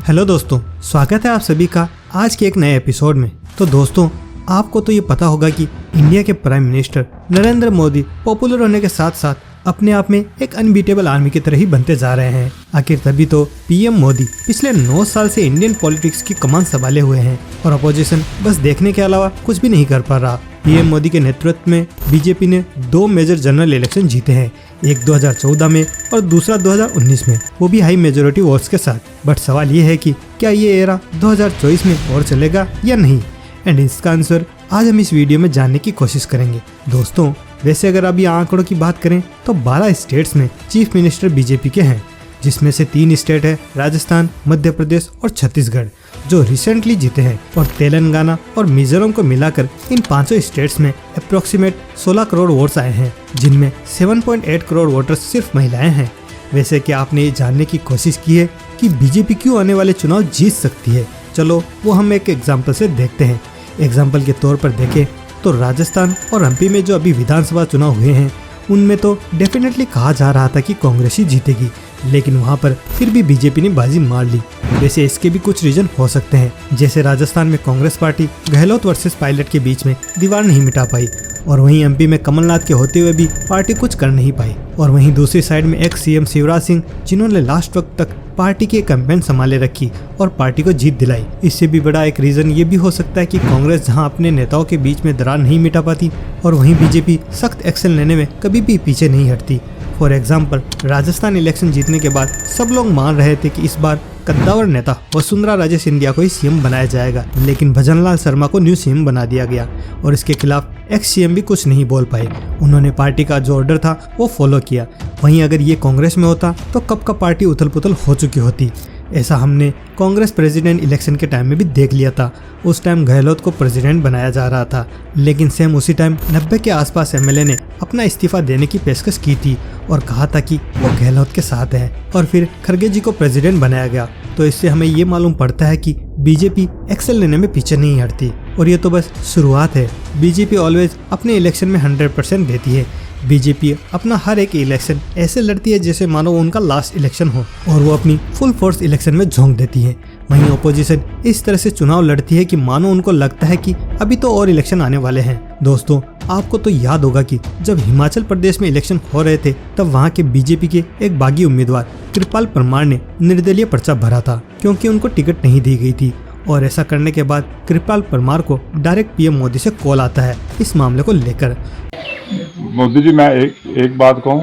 Hello दोस्तों, स्वागत है आप सभी का आज के एक नए एपिसोड में। तो दोस्तों, आपको तो ये पता होगा कि इंडिया के prime minister Narendra Modi popular होने के साथ साथ अपने आप में एक अनबीटेबल आर्मी की तरह ही बनते जा रहे हैं। आखिर तभी तो पीएम मोदी पिछले 9 साल से इंडियन पॉलिटिक्स की कमान संभाले हुए हैं और अपोजिशन बस देखने के अलावा कुछ भी नहीं कर पा रहा। पीएम मोदी के नेतृत्व में बीजेपी ने 2 मेजर जनरल इलेक्शन जीते हैं, एक 2014 में और दूसरा 2019 में, वो भी हाई मेजोरिटी वोट्स के साथ। बट सवाल ये है कि क्या ये एरा 2024 में और चलेगा या नहीं, एंड इसका आंसर आज हम इस वीडियो में जानने की कोशिश करेंगे। दोस्तों, वैसे अगर अभी आंकड़ों की बात करें तो 12 स्टेट्स में चीफ मिनिस्टर बीजेपी के हैं, जिसमें से 3 स्टेट है राजस्थान, मध्य प्रदेश और छत्तीसगढ़, जो रिसेंटली जीते हैं, और तेलंगाना और मिजोरम को मिलाकर इन 5 स्टेट्स में अप्रोक्सीमेट 16 करोड़ वोट्स आए हैं, जिनमें 7.8 करोड़ वोटर्स सिर्फ महिलाएं हैं। वैसे क्या आपने ये जानने की कोशिश की है कि बीजेपी क्यों आने वाले चुनाव जीत सकती है? चलो वो हम एक एग्जाम्पल से देखते हैं। एग्जाम्पल के तौर पर देखें तो राजस्थान और एमपी में जो अभी विधानसभा चुनाव हुए हैं, उनमें तो डेफिनेटली कहा जा रहा था कि कांग्रेस ही जीतेगी, लेकिन वहां पर फिर भी बीजेपी ने बाजी मार ली। वैसे इसके भी कुछ रीजन हो सकते हैं, जैसे राजस्थान में Congress party Gehlot versus pilot के बीच में दीवार नहीं मिटा पाई, और वहीं एमपी में कमलनाथ के होते हुए भी पार्टी कुछ कर नहीं पाई। और वहीं दूसरी साइड में एक्स सीएम शिवराज सिंह, जिन्होंने लास्ट वक्त तक पार्टी की कैंपेन संभाले रखी और पार्टी को जीत दिलाई। इससे भी बड़ा एक रीजन ये भी हो सकता है कि कांग्रेस जहां अपने नेताओं के बीच में दरार नहीं मिटा पाती, और वहीं बीजेपी सख्त एक्शन लेने में कभी भी पीछे नहीं हटती। फॉर एग्जाम्पल, राजस्थान इलेक्शन जीतने के बाद सब लोग मान रहे थे कि इस बार कद्दावर नेता वसुंधरा राजे सिंधिया को ही सीएम बनाया जाएगा, लेकिन भजनलाल शर्मा को न्यू सीएम बना दिया गया और इसके खिलाफ एक्स सीएम भी कुछ नहीं बोल पाए। उन्होंने पार्टी का जो ऑर्डर था वो फॉलो किया। वहीं अगर ये कांग्रेस में होता तो कब का पार्टी उथल पुथल हो चुकी होती। ऐसा हमने कांग्रेस प्रेसिडेंट इलेक्शन के टाइम में भी देख लिया था। उस टाइम गहलोत को प्रेसिडेंट बनाया जा रहा था, लेकिन सेम उसी टाइम 90 के आसपास एमएलए ने अपना इस्तीफा देने की पेशकश की थी और कहा था कि वो गहलोत के साथ है, और फिर खड़गे जी को प्रेसिडेंट बनाया गया। तो इससे हमें ये मालूम पड़ता है कि बीजेपी एक्शन लेने में पीछे नहीं हटती, और ये तो बस शुरुआत है। बीजेपी ऑलवेज अपने इलेक्शन में 100% देती है। बीजेपी अपना हर एक इलेक्शन ऐसे लड़ती है जैसे मानो उनका लास्ट इलेक्शन हो, और वो अपनी फुल फोर्स इलेक्शन में झोंक देती है। वहीं ओपोजिशन इस तरह से चुनाव लड़ती है कि मानो उनको लगता है कि अभी तो और इलेक्शन आने वाले हैं। दोस्तों, आपको तो याद होगा कि जब हिमाचल प्रदेश में इलेक्शन हो रहे थे, तब वहां के बीजेपी के एक बागी उम्मीदवार कृपाल परमार ने निर्दलीय पर्चा भरा था, क्योंकि उनको टिकट नहीं दी गई थी। और ऐसा करने के बाद कृपाल परमार को डायरेक्ट पीएम मोदी से कॉल आता है इस मामले को लेकर। मोदी जी, मैं एक बात कहूं,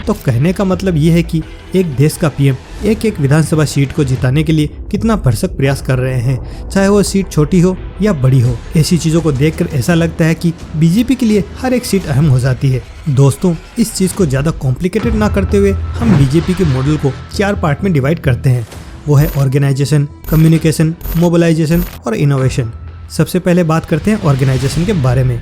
तो कहने का मतलब ये है कि एक देश का पीएम एक विधानसभा सीट को जिताने के लिए कितना भरसक प्रयास कर रहे हैं, चाहे वो सीट छोटी हो या बड़ी हो। ऐसी चीजों को देखकर ऐसा लगता है कि बीजेपी के लिए हर एक सीट अहम हो जाती है। दोस्तों, इस चीज को ज्यादा कॉम्प्लिकेटेड ना करते हुए हम बीजेपी के मॉडल को 4 पार्ट में डिवाइड करते हैं। वो है ऑर्गेनाइजेशन, कम्युनिकेशन, मोबिलाइजेशन और इनोवेशन। सबसे पहले बात करते हैं ऑर्गेनाइजेशन के बारे में।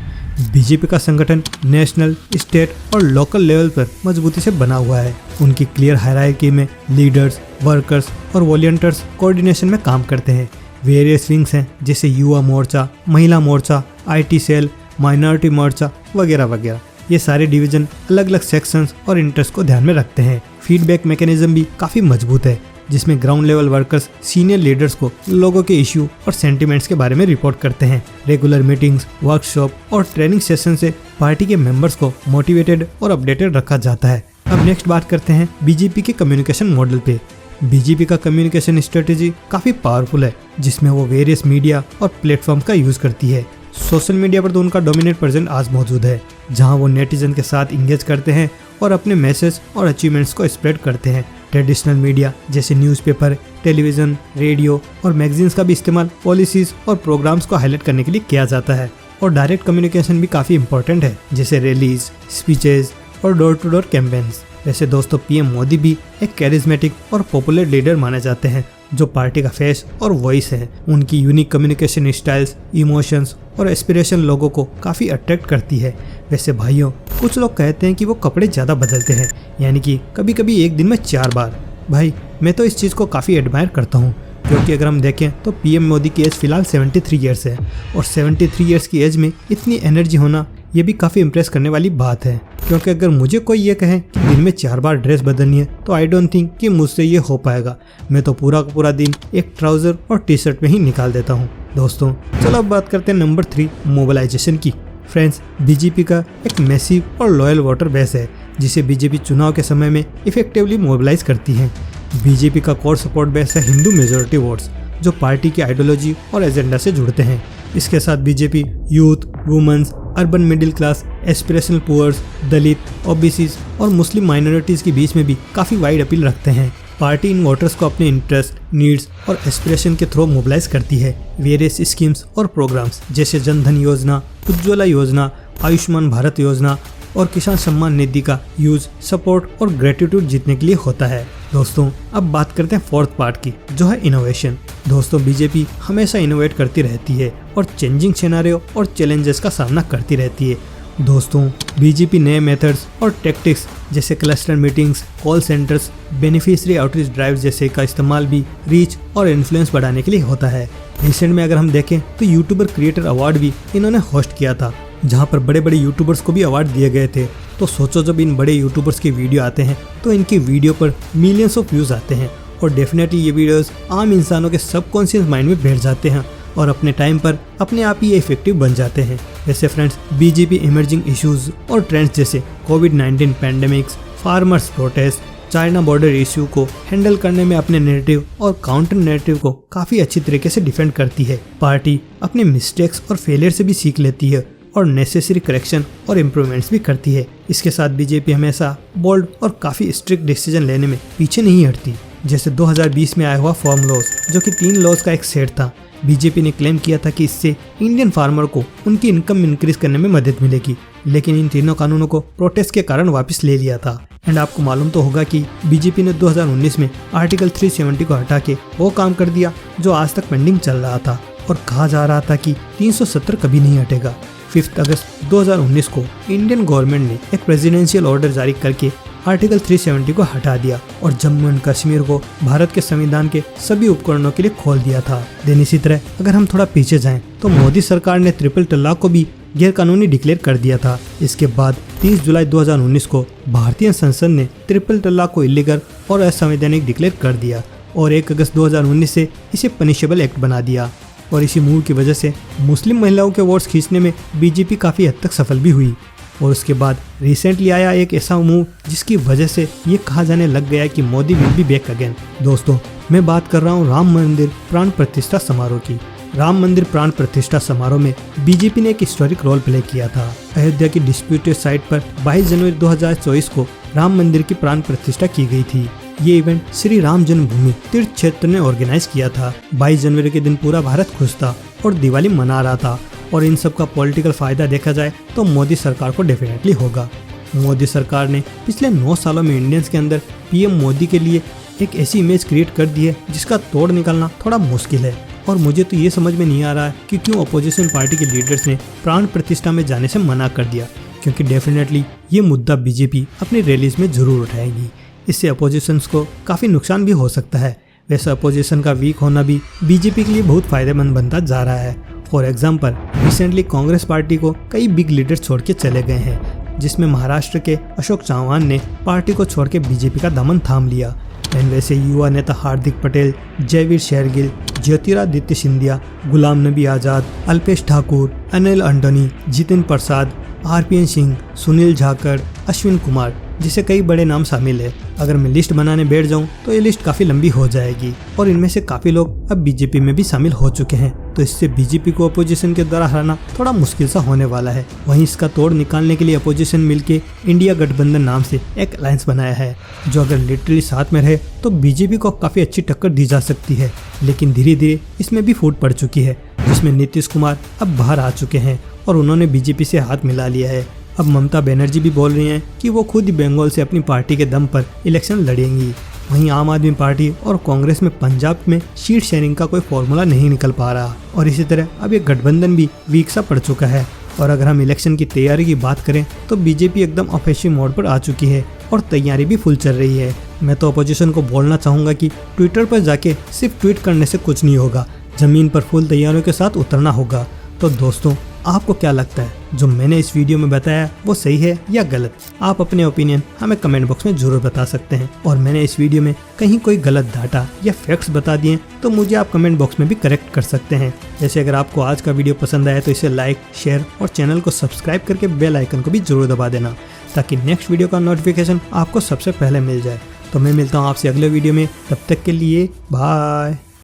बीजेपी का संगठन नेशनल, स्टेट और लोकल लेवल पर मजबूती से बना हुआ है। उनकी क्लियर हायरार्की में लीडर्स, वर्कर्स और वॉलंटियर्स कोऑर्डिनेशन में काम करते हैं। वेरियस विंग्स हैं, जैसे युवा मोर्चा, महिला मोर्चा, आईटी सेल, माइनॉरिटी मोर्चा वगैरह वगैरह। ये सारे डिवीजन अलग अलग सेक्शंस और इंटरेस्ट को ध्यान में रखते हैं। फीडबैक मैकेनिज्म भी काफी मजबूत है, जिसमें ground level workers senior leaders को लोगों के इश्यू और सेंटिमेंट्स के बारे में रिपोर्ट करते हैं। रेगुलर मीटिंग्स, वर्कशॉप और ट्रेनिंग सेशन से पार्टी के मेंबर्स को मोटिवेटेड और अपडेटेड रखा जाता है। अब नेक्स्ट बात करते हैं बीजेपी के कम्युनिकेशन मॉडल पे। बीजेपी का कम्युनिकेशन स्ट्रेटेजी काफी पावरफुल है, जिसमें वो वेरियस मीडिया और प्लेटफॉर्म का यूज करती है। सोशल मीडिया पर तो उनका डोमिनेट प्रेजेंट आज मौजूद है, जहां वो नेटिजन के साथ इंगेज करते हैं और अपने मैसेज और अचीवमेंट्स को स्प्रेड करते हैं। ट्रेडिशनल मीडिया जैसे न्यूज़पेपर, टेलीविजन, रेडियो और मैगजीन्स का भी इस्तेमाल पॉलिसीज और प्रोग्राम्स को हाईलाइट करने के लिए किया जाता है। और डायरेक्ट कम्युनिकेशन भी काफ़ी इंपॉर्टेंट है, जैसे रैलीज, स्पीचेज और डोर टू डोर कैंपेन्स। वैसे दोस्तों, पीएम मोदी भी एक कैरिज्मेटिक और पॉपुलर लीडर माने जाते हैं, जो पार्टी का फेस और वॉइस है। उनकी यूनिक कम्युनिकेशन स्टाइल्स, इमोशंस और एस्पिरेशन लोगों को काफ़ी अट्रैक्ट करती है। वैसे भाइयों, कुछ लोग कहते हैं कि वो कपड़े ज़्यादा बदलते हैं, यानी कि कभी कभी एक दिन में 4 बार। भाई, मैं तो इस चीज़ को काफ़ी एडमायर करता हूँ, क्योंकि अगर हम देखें तो पीएम मोदी की एज फिलहाल 73 ईयर्स है, और 73 ईयर्स की एज में इतनी एनर्जी होना ये भी काफ़ी इम्प्रेस करने वाली बात है, क्योंकि अगर मुझे कोई ये कहे कि दिन में 4 बार ड्रेस बदलनी है तो आई डोंट थिंक कि मुझसे ये हो पाएगा। मैं तो पूरा का पूरा दिन एक ट्राउज़र और टी शर्ट में ही निकाल देता हूँ। दोस्तों चलो अब बात करते हैं नंबर 3 मोबिलाइजेशन की। फ्रेंड्स, बीजेपी का एक मैसिव और लॉयल वोटर बेस है जिसे बीजेपी चुनाव के समय में इफेक्टिवली मोबिलाइज करती है। बीजेपी का कोर सपोर्ट बेस है हिंदू मेजोरिटी वोट्स जो पार्टी की आइडियोलॉजी और एजेंडा से जुड़ते हैं। इसके साथ BJP youth, women's, urban middle class, aspirational poors, Dalit, OBCs और मुस्लिम माइनॉरिटीज के बीच में भी काफ़ी वाइड अपील रखते हैं। पार्टी इन वोटर्स को अपने इंटरेस्ट, नीड्स और एस्पिरेशन के थ्रू मोबिलाइज करती है। वेरियस स्कीम्स और प्रोग्राम्स जैसे जन धन योजना, उज्ज्वला योजना, आयुष्मान भारत योजना और किसान सम्मान निधि का यूज सपोर्ट और ग्रेटिट्यूड जीतने के लिए होता है। दोस्तों अब बात करते हैं 4th पार्ट की, जो है इनोवेशन। दोस्तों बीजेपी हमेशा इनोवेट करती रहती है और चेंजिंग सिनेरियो और चैलेंजेस का सामना करती रहती है। दोस्तों बीजेपी नए मेथड्स और टेक्टिक्स जैसे cluster meetings, call centres, beneficiary outreach drive जैसे का इस्तेमाल भी रीच और इन्फ्लुएंस बढ़ाने के लिए होता है। रिसेंट में अगर हम देखें तो यूट्यूबर क्रिएटर अवार्ड भी इन्होंने होस्ट किया था, जहां पर बड़े बड़े यूट्यूबर्स को भी अवार्ड दिए गए थे। तो सोचो जब इन बड़े यूट्यूबर्स के वीडियो आते हैं तो इनकी वीडियो पर मिलियंस ऑफ व्यूज़ आते हैं और डेफिनेटली ये वीडियोस आम इंसानों के सबकॉन्शियस माइंड में बैठ जाते हैं और अपने टाइम पर अपने आप ही ये इफेक्टिव बन जाते हैं। वैसे फ्रेंड्स, बीजेपी इमर्जिंग इश्यूज और ट्रेंड्स जैसे कोविड-19 pandemics, farmers protest, China border issue को हैंडल करने में अपने नैरेटिव और काउंटर नैरेटिव को काफ़ी अच्छी तरीके से डिफेंड करती है। पार्टी अपने मिस्टेक्स और फेलियर से भी सीख लेती है और नेसेसरी करेक्शन और इम्प्रूवमेंट्स भी करती है। इसके साथ बीजेपी हमेशा बोल्ड और काफ़ी स्ट्रिक्ट डिसीजन लेने में पीछे नहीं हटती। जैसे 2020 में आया हुआ फार्म लॉज, जो कि 3 लॉज का एक सेट था। बीजेपी ने क्लेम किया था कि इससे इंडियन फार्मर को उनकी इनकम इंक्रीज करने में मदद मिलेगी, लेकिन इन तीनों कानूनों को प्रोटेस्ट के कारण वापस ले लिया था। एंड आपको मालूम तो होगा कि बीजेपी ने 2019 में आर्टिकल 370 को हटा के वो काम कर दिया जो आज तक पेंडिंग चल रहा था और कहा जा रहा था कि 370 कभी नहीं हटेगा। 5 अगस्त 2019 को इंडियन गवर्नमेंट ने एक प्रेसिडेंशियल ऑर्डर जारी करके आर्टिकल 370 को हटा दिया और जम्मू एंड कश्मीर को भारत के संविधान के सभी उपकरणों के लिए खोल दिया था। देन इसी तरह अगर हम थोड़ा पीछे जाएं तो मोदी सरकार ने ट्रिपल तलाक को भी गैर कानूनी डिक्लेयर कर दिया था। इसके बाद 30 जुलाई 2019 को भारतीय संसद ने ट्रिपल तलाक को इलीगल और असंवैधानिक डिक्लेयर कर दिया और 1 अगस्त 2019 से इसे पनिशेबल एक्ट बना दिया। और इसी मूव की वजह से मुस्लिम महिलाओं के वोट्स खींचने में बीजेपी काफ़ी हद तक सफल भी हुई। और उसके बाद रिसेंटली आया एक ऐसा मूव जिसकी वजह से ये कहा जाने लग गया कि Modi will be back again. दोस्तों मैं बात कर रहा हूँ राम मंदिर प्राण प्रतिष्ठा समारोह की। राम मंदिर प्राण प्रतिष्ठा समारोह में बीजेपी ने एक हिस्टोरिक रोल प्ले किया था। अयोध्या की डिस्प्यूटेड साइट पर 22 जनवरी 2024 को राम मंदिर की प्राण प्रतिष्ठा की गई थी। ये इवेंट श्री राम जन्मभूमि तीर्थ क्षेत्र ने ऑर्गेनाइज किया था। 22 जनवरी के दिन पूरा भारत खुश था और दिवाली मना रहा था और इन सब का पॉलिटिकल फायदा देखा जाए तो मोदी सरकार को डेफिनेटली होगा। मोदी सरकार ने पिछले 9 सालों में इंडियंस के अंदर पीएम मोदी के लिए एक ऐसी इमेज क्रिएट कर दी है जिसका तोड़ निकालना थोड़ा मुश्किल है। और मुझे तो ये समझ में नहीं आ रहा है कि क्यों अपोजिशन पार्टी के लीडर्स ने प्राण प्रतिष्ठा में जाने से मना कर दिया, क्योंकि डेफिनेटली ये मुद्दा बीजेपी अपनी रैलीज में जरूर उठाएगी। इससे अपोजिशंस को काफ़ी नुकसान भी हो सकता है। वैसे अपोजिशन का वीक होना भी बीजेपी के लिए बहुत फायदेमंद बनता जा रहा है। For example, recently Congress party को कई बिग लीडर्स छोड़ के चले गए हैं, जिसमें महाराष्ट्र के अशोक चव्हाण ने पार्टी को छोड़ के बीजेपी का दामन थाम लिया। एंड वैसे युवा नेता हार्दिक पटेल, जयवीर शेरगिल, ज्योतिरादित्य सिंधिया, गुलाम नबी आज़ाद, अल्पेश ठाकुर, अनिल अंडोनी, जितिन प्रसाद, आरपीएन सिंह, सुनील झाकड़, अश्विन कुमार जिसे कई बड़े नाम शामिल है। अगर मैं लिस्ट बनाने बैठ जाऊं तो ये लिस्ट काफ़ी लंबी हो जाएगी और इनमें से काफ़ी लोग अब बीजेपी में भी शामिल हो चुके हैं। तो इससे बीजेपी को अपोजिशन के द्वारा हराना थोड़ा मुश्किल सा होने वाला है। वहीं इसका तोड़ निकालने के लिए अपोजिशन मिलके इंडिया गठबंधन नाम से एक अलायंस बनाया है, जो अगर लिटरली साथ में रहे तो बीजेपी को काफ़ी अच्छी टक्कर दी जा सकती है। लेकिन धीरे धीरे इसमें भी फूट पड़ चुकी है, जिसमें नीतीश कुमार अब बाहर आ चुके हैं और उन्होंने बीजेपी से हाथ मिला लिया है। अब ममता बनर्जी भी बोल रही हैं कि वो खुद ही बंगाल से अपनी पार्टी के दम पर इलेक्शन लड़ेंगी। वहीं आम आदमी पार्टी और कांग्रेस में पंजाब में सीट शेयरिंग का कोई फॉर्मूला नहीं निकल पा रहा और इसी तरह अब ये गठबंधन भी वीक सा पड़ चुका है। और अगर हम इलेक्शन की तैयारी की बात करें तो बीजेपी एकदम ऑफेशियल मोड पर आ चुकी है और तैयारी भी फुल चल रही है। मैं तो अपोजिशन को बोलना चाहूँगा कि ट्विटर पर जाके सिर्फ ट्वीट करने से कुछ नहीं होगा, जमीन पर फुल तैयारियों के साथ उतरना होगा। तो दोस्तों आपको क्या लगता है जो मैंने इस वीडियो में बताया वो सही है या गलत? आप अपने ओपिनियन हमें कमेंट बॉक्स में जरूर बता सकते हैं। और मैंने इस वीडियो में कहीं कोई गलत डाटा या फैक्ट्स बता दिए तो मुझे आप कमेंट बॉक्स में भी करेक्ट कर सकते हैं। जैसे अगर आपको आज का वीडियो पसंद आया तो इसे लाइक, शेयर और चैनल को सब्सक्राइब करके बेल आइकन को भी जरूर दबा देना, ताकि नेक्स्ट वीडियो का नोटिफिकेशन आपको सबसे पहले मिल जाए। तो मैं मिलता हूँ आपसे अगले वीडियो में, तब तक के लिए बाय।